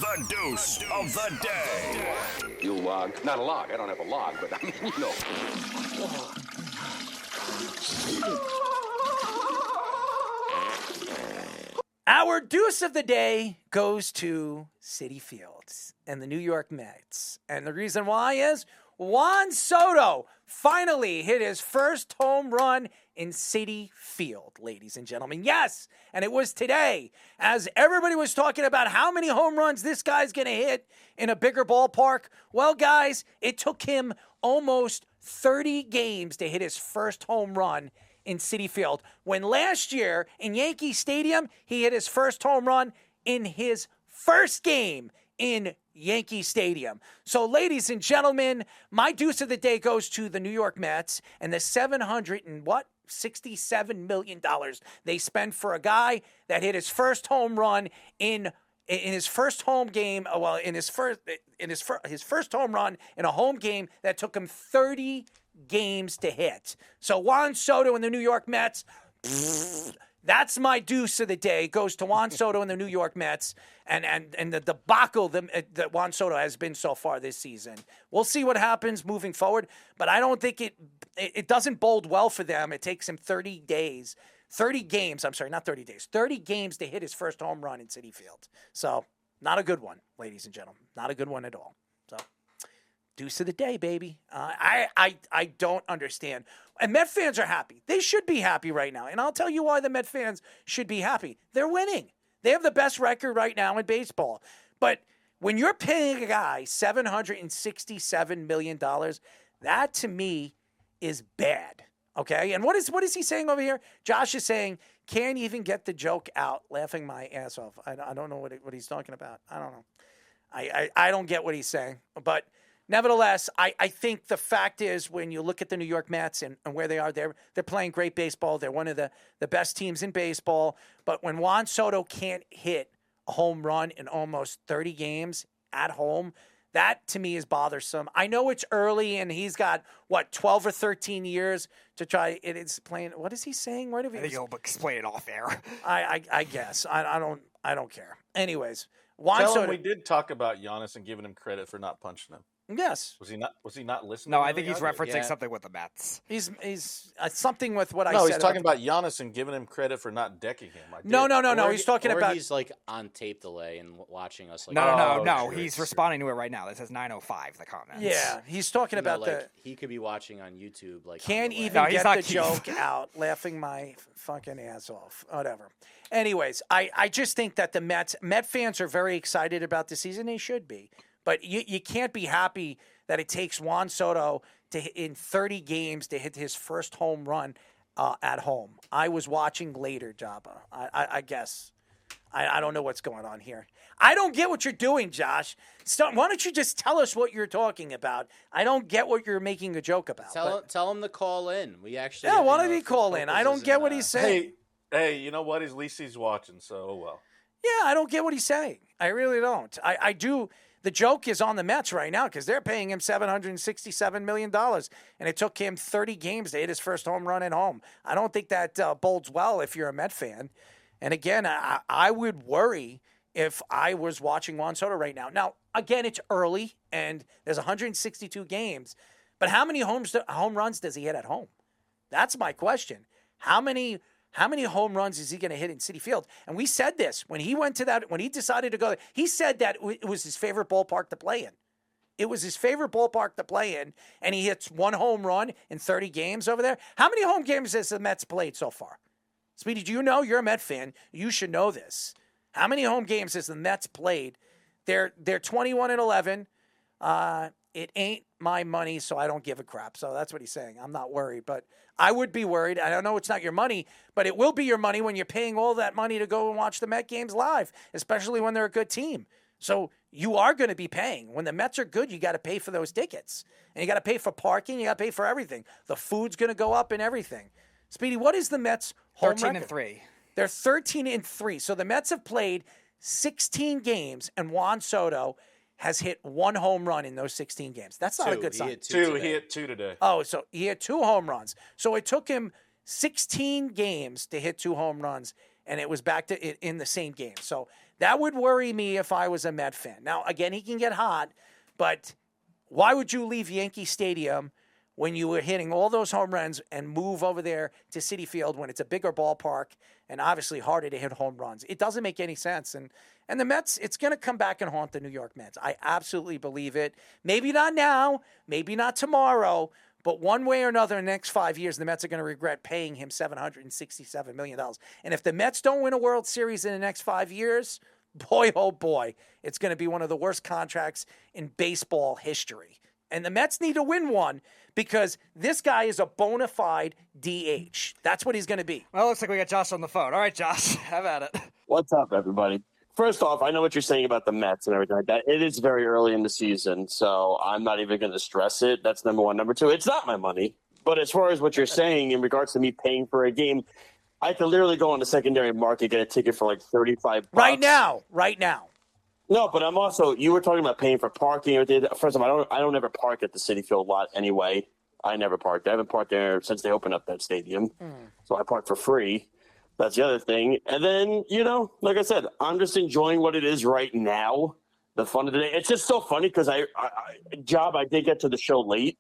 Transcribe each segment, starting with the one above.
The Deuce of the Day. You log. Not a log. I don't have a log, but I mean, you know. Our Deuce of the Day goes to Citi Fields and the New York Mets. And the reason why is Juan Soto finally hit his first home run in Citi Field, ladies and gentlemen. Yes, and it was today, as everybody was talking about how many home runs this guy's going to hit in a bigger ballpark. Well, guys, it took him almost 30 games to hit his first home run in Citi Field. When last year in Yankee Stadium, he hit his first home run in his first game in Yankee Stadium. So, ladies and gentlemen, my Deuce of the Day goes to the New York Mets and the $67 million they spend for a guy that hit his first home run in his first home game. Well, his first home run in a home game that took him 30 games to hit. So Juan Soto and the New York Mets. That's my Deuce of the Day. Goes to Juan Soto and the New York Mets and the debacle that Juan Soto has been so far this season. We'll see what happens moving forward, but I don't think it doesn't bode well for them. It takes him 30 games to hit his first home run in Citi Field. So not a good one, ladies and gentlemen. Not a good one at all. So Deuce of the Day, baby. I don't understand. And Met fans are happy. They should be happy right now. And I'll tell you why the Met fans should be happy. They're winning. They have the best record right now in baseball. But when you're paying a guy $767 million, that to me is bad. Okay? And what is he saying over here? Josh is saying, can't even get the joke out, laughing my ass off. I don't know what he's talking about. I don't know. I don't get what he's saying. But nevertheless, I think the fact is when you look at the New York Mets and where they are, they're playing great baseball. They're one of the best teams in baseball. But when Juan Soto can't hit a home run in almost 30 games at home, that to me is bothersome. I know it's early and he's got, 12 or 13 years to try it. It's playing. What is he saying? I think you'll explain it off air. I guess. I don't care. Anyways, Juan Tell Soto. him we did talk about Giannis and giving him credit for not punching him. Yes. Was he not listening? No, I think he's referencing something with the Mets. He's something with what I said. No, he's talking about Giannis and giving him credit for not decking him. No. He's talking about. He's like on tape delay and watching us. Like, No. Sure, He's responding to it right now. It says 9:05. The comments. Yeah, he's talking about he could be watching on YouTube. Like, can't even get the joke out, laughing my fucking ass off. Whatever. Anyways, I just think that the Met fans are very excited about the season. They should be. But you can't be happy that it takes Juan Soto in 30 games to hit his first home run at home. I was watching later, Joba. I guess. I don't know what's going on here. I don't get what you're doing, Josh. Why don't you just tell us what you're talking about? I don't get what you're making a joke about. Tell him to call in. We actually. Yeah, why don't he call in? I don't get what he's saying. Hey, you know what? At least he's watching, so oh well. Yeah, I don't get what he's saying. I really don't. I do. The joke is on the Mets right now because they're paying him $767 million, and it took him 30 games to hit his first home run at home. I don't think that bodes well if you're a Met fan. And again, I would worry if I was watching Juan Soto right now. Now, again, it's early, and there's 162 games. But how many home runs does he hit at home? That's my question. How many home runs is he going to hit in Citi Field? And we said this when he decided to go. He said that it was his favorite ballpark to play in. It was his favorite ballpark to play in, and he hits one home run in 30 games over there. How many home games has the Mets played so far? Speedy, do you know? You're a Met fan. You should know this. How many home games has the Mets played? They're 21-11. It ain't my money, so I don't give a crap. So that's what he's saying. I'm not worried, but I would be worried. I don't know it's not your money, but it will be your money when you're paying all that money to go and watch the Met games live, especially when they're a good team. So you are going to be paying. When the Mets are good, you got to pay for those tickets. And you got to pay for parking. You got to pay for everything. The food's going to go up and everything. Speedy, what is the Mets' home record? 13-3. They're 13-3. So the Mets have played 16 games, and Juan Soto has hit one home run in those 16 games. That's not a good sign. He hit two today. Oh, so he had 2 home runs. So it took him 16 games to hit 2 home runs, and it was back to in the same game. So That would worry me if I was a Met fan. Now, again, he can get hot, but why would you leave Yankee Stadium when you were hitting all those home runs and move over there to Citi Field when it's a bigger ballpark and obviously harder to hit home runs? It doesn't make any sense. And the Mets, it's going to come back and haunt the New York Mets. I absolutely believe it. Maybe not now, maybe not tomorrow, but one way or another in the next 5 years, the Mets are going to regret paying him $767 million. And if the Mets don't win a World Series in the next 5 years, boy, oh boy, it's going to be one of the worst contracts in baseball history. And the Mets need to win one because this guy is a bona fide DH. That's what he's going to be. Well, looks like we got Josh on the phone. All right, Josh, have at it. What's up, everybody? First off, I know what you're saying about the Mets and everything like that. It is very early in the season, so I'm not even going to stress it. That's number one. Number two, it's not my money. But as far as what you're saying in regards to me paying for a game, I could literally go on the secondary market, get a ticket for like $35. Right now. No, but I'm also, you were talking about paying for parking. First of all, I don't ever park at the Citi Field lot anyway. I never parked. I haven't parked there since they opened up that stadium. So I park for free. That's the other thing. And then, like I said, I'm just enjoying what it is right now, the fun of the day. It's just so funny because I did get to the show late,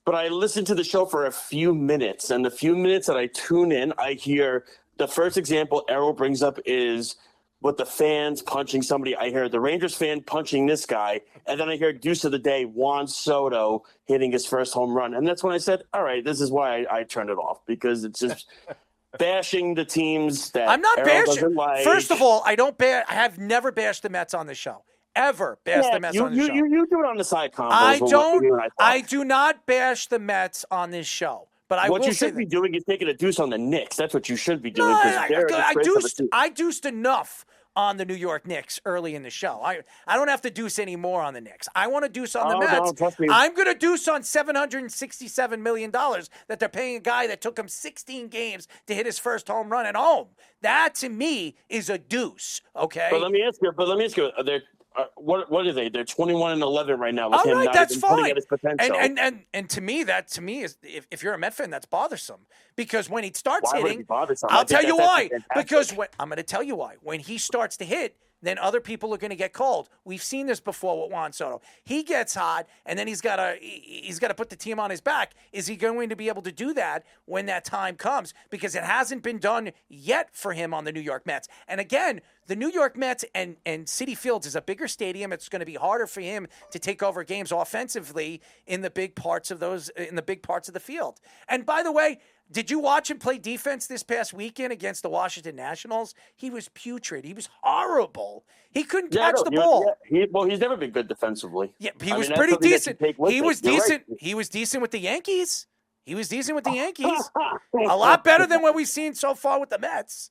but I listened to the show for a few minutes. And the few minutes that I tune in, I hear the first example Errol brings up is with the fans punching somebody. I hear the Rangers fan punching this guy. And then I hear Deuce of the Day, Juan Soto, hitting his first home run. And that's when I said, all right, this is why I turned it off, because it's just – bashing the teams that I'm not Errol bashing. doesn't like. First of all, I have never bashed the Mets on the show. Ever bashed the Mets on the show. You do it on the side combos. I do not bash the Mets on this show. But I what will you say should be doing is taking a deuce on the Knicks. That's what you should be doing. No, I deuced enough on the New York Knicks early in the show. I don't have to deuce any more on the Knicks. I want to deuce on the Mets. Trust me. I'm going to deuce on $767 million that they're paying a guy that took him 16 games to hit his first home run at home. That, to me, is a deuce, okay? But let me ask you, what are they? They're 21-11 right now. With All him right, not that's even fine. putting out his potential. And to me, is if you're a Met fan, that's bothersome. Because when he starts Why would it hitting, be bothersome? I'll I think tell you that's why. fantastic. Because I'm going to tell you why. When he starts to hit, then other people are going to get cold. We've seen this before with Juan Soto. He gets hot, and then he's got to put the team on his back. Is he going to be able to do that when that time comes? Because it hasn't been done yet for him on the New York Mets. And again, the New York Mets and Citi Fields is a bigger stadium. It's going to be harder for him to take over games offensively in the big parts of the field. And by the way, did you watch him play defense this past weekend against the Washington Nationals? He was putrid. He was horrible. He couldn't catch the ball. He's never been good defensively. Yeah, he was pretty decent. He was decent with the Yankees. A lot better than what we've seen so far with the Mets.